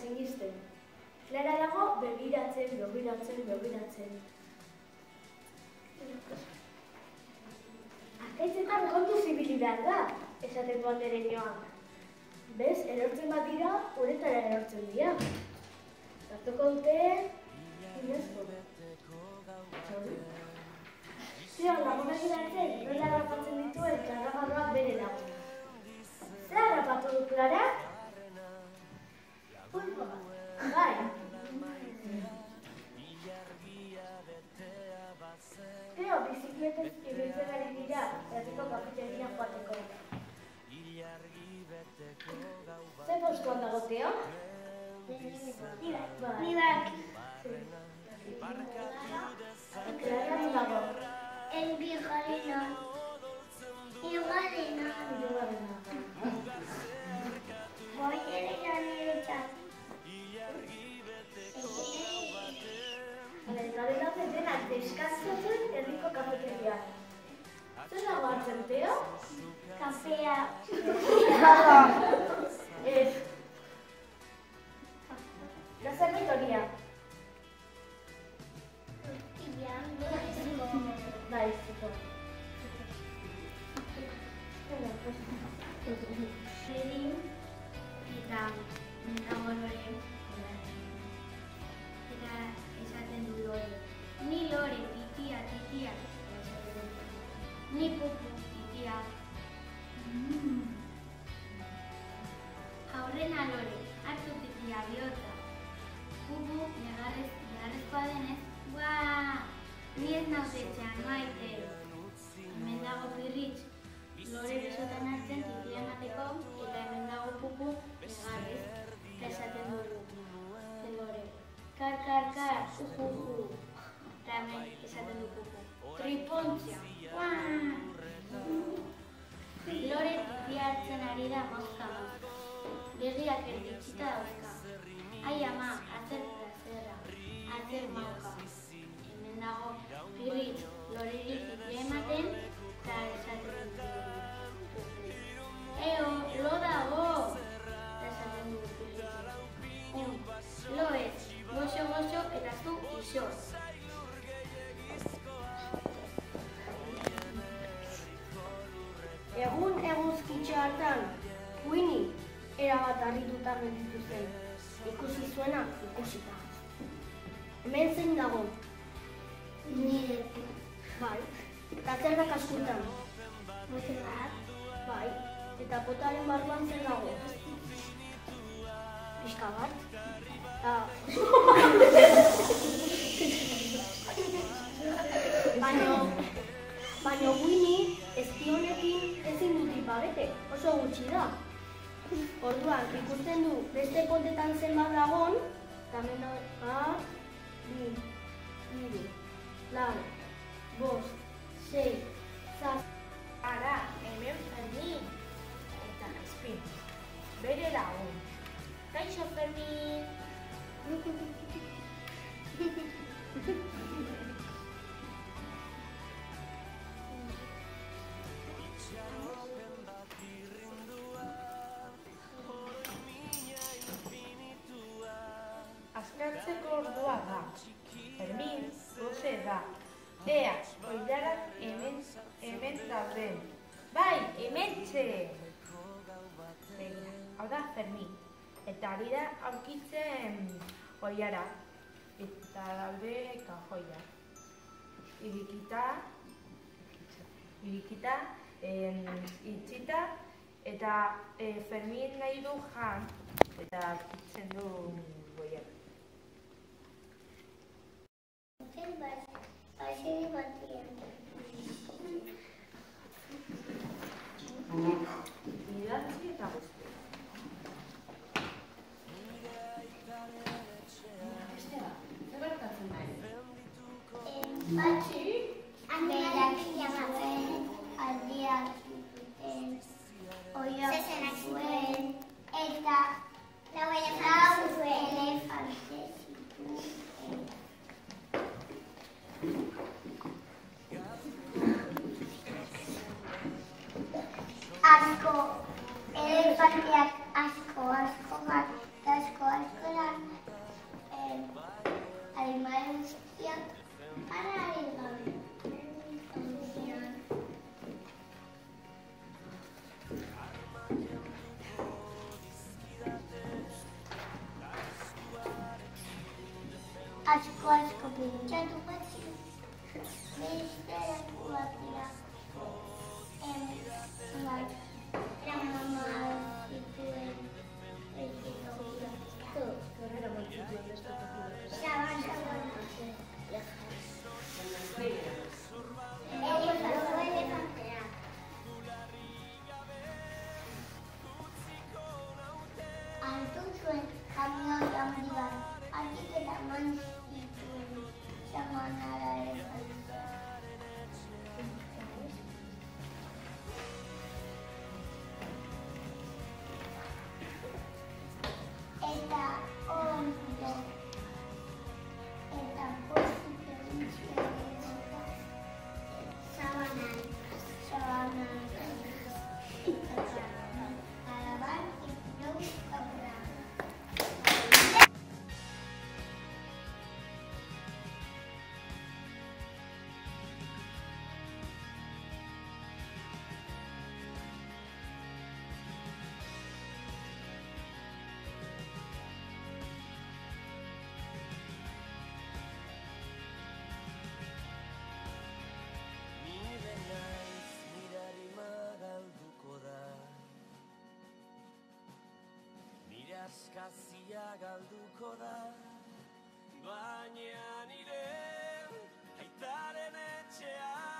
sinisten. Klara dago begiratzen. Arkaitzetan kontu zibili behar da, esaten du andereñoak. Bez, erortzen bat dira, uretara erortzen dira. Hartuko dute, inezko. Zio, lagunak iratzen, nola harrapatzen dituen karragarroak bere dago. Zer harrapatu du Klara? Pulpo bat. Bai. Zio, bizikletez ibiltzen ari dira, herriko kafeterian joateko. Ze postuan dago, Teo? Nidak. Klara non dago? El bigarrena. Hirugarrena. Boierera niretzat. Garela denak deskazatzen herriko kafeterian. Zer dago hartzen, Teo? Kafea. Ez. Da zerbait horia. Bai, ziko. Lerin eta nago lore. Eta esaten du lore. Ni lore, titia. Ni pupu, titia. Aurrena lore, hartu titia bihotza. Pupu, negarrezkoa denez, ni ez nautetxean maite. Hemen dago pirritx, lore besotan hartzen titia emateko, eta hemen dago pupu, negarrez, eta esaten dugu. Lore, kar, eta hemen esaten du pupu. Tripontxia, Lore titia hartzen ari da mozka. Begiak erditxita dauzka. Ai ama, azer plazerra, azer mauka. Hemen dago pirritx, loreri titia ematen, eta esaten dugu. Eo, lo dago! Eta esaten dugu pirritx. Lo ez, goxo, eta zu iso. Egun eguzkitxo hartan, Winnie erabat harrituta gelditu zen. Ikusi zuena, ikusita. Hemen zein dago? Nire. Bai. Eta zer da kaskurtan? Bote bat. Bai. Eta potaren barruan zer dago? Pixka bat. Baina Winnie espionekin ezin du tipa bete, oso gutxi da. Orduan, ikusten du beste potetan zenbat dagon, eta hemen da, 2, 3, 4, 5, 6, 7. Ara, hemen Fermin. Eta Espin. Bere lagun. Kaixo, Fermin. Askartzeko ordua da. Fermin, goze da. Ea, oilarak hemen daude. Bai, hementxe! Begira, hau da Fermin. Eta ari da aurkitzen oilarak. Eta daude kajoia. Irikita, itxita, eta Fermin nahi du jan, eta aurkitzen du oilarak. Paseri batean. Idatzi eta guzti. Esteba, zer gertatzen da? Batzu, berak jamatzen, aldiak zuten, oioak zuen, eta lau elefanta. asko pentsatu batzu. Beste lekuak dira. Mama zituen beste tokiak. Gerrera mantzituen beste tokiak. Zaban. Elefanteak. Hartu zuen kamioi handi bat, handik eraman zituen samanara elefanteak. Eta ondo, eta pozik egin zuen sabanan, karaban, iknau, kabra. Askazia galduko da, baina nire aitaren etxea